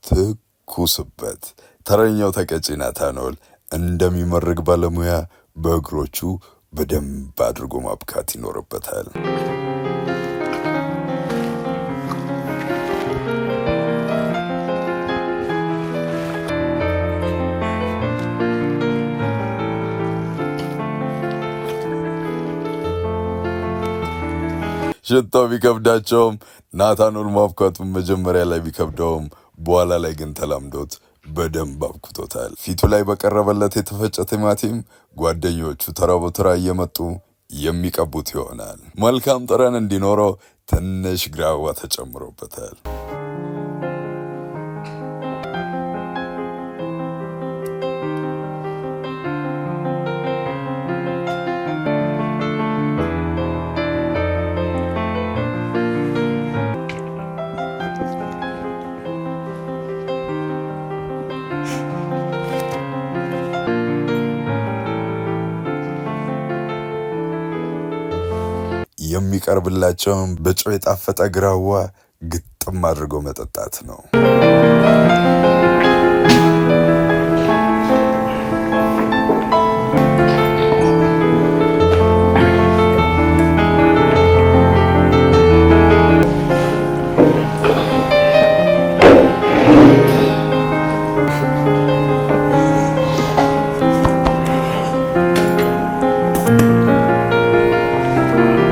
ትኩስበት። ተረኛው ተቀጪ ናታኖል እንደሚመርግ ባለሙያ በእግሮቹ በደንብ አድርጎ ማብካት ይኖርበታል። ሽታው ቢከብዳቸውም ናታኖል ማብካቱን መጀመሪያ ላይ ቢከብደውም በኋላ ላይ ግን ተላምዶት በደንብ አብኩቶታል። ፊቱ ላይ በቀረበለት የተፈጨ ቲማቲም ጓደኞቹ ተራ በተራ እየመጡ የሚቀቡት ይሆናል። መልካም ጠረን እንዲኖረው ትንሽ ግራዋ ተጨምሮበታል። የሚቀርብላቸውን በጨው የጣፈጠ ግራዋ ግጥም አድርጎ መጠጣት ነው።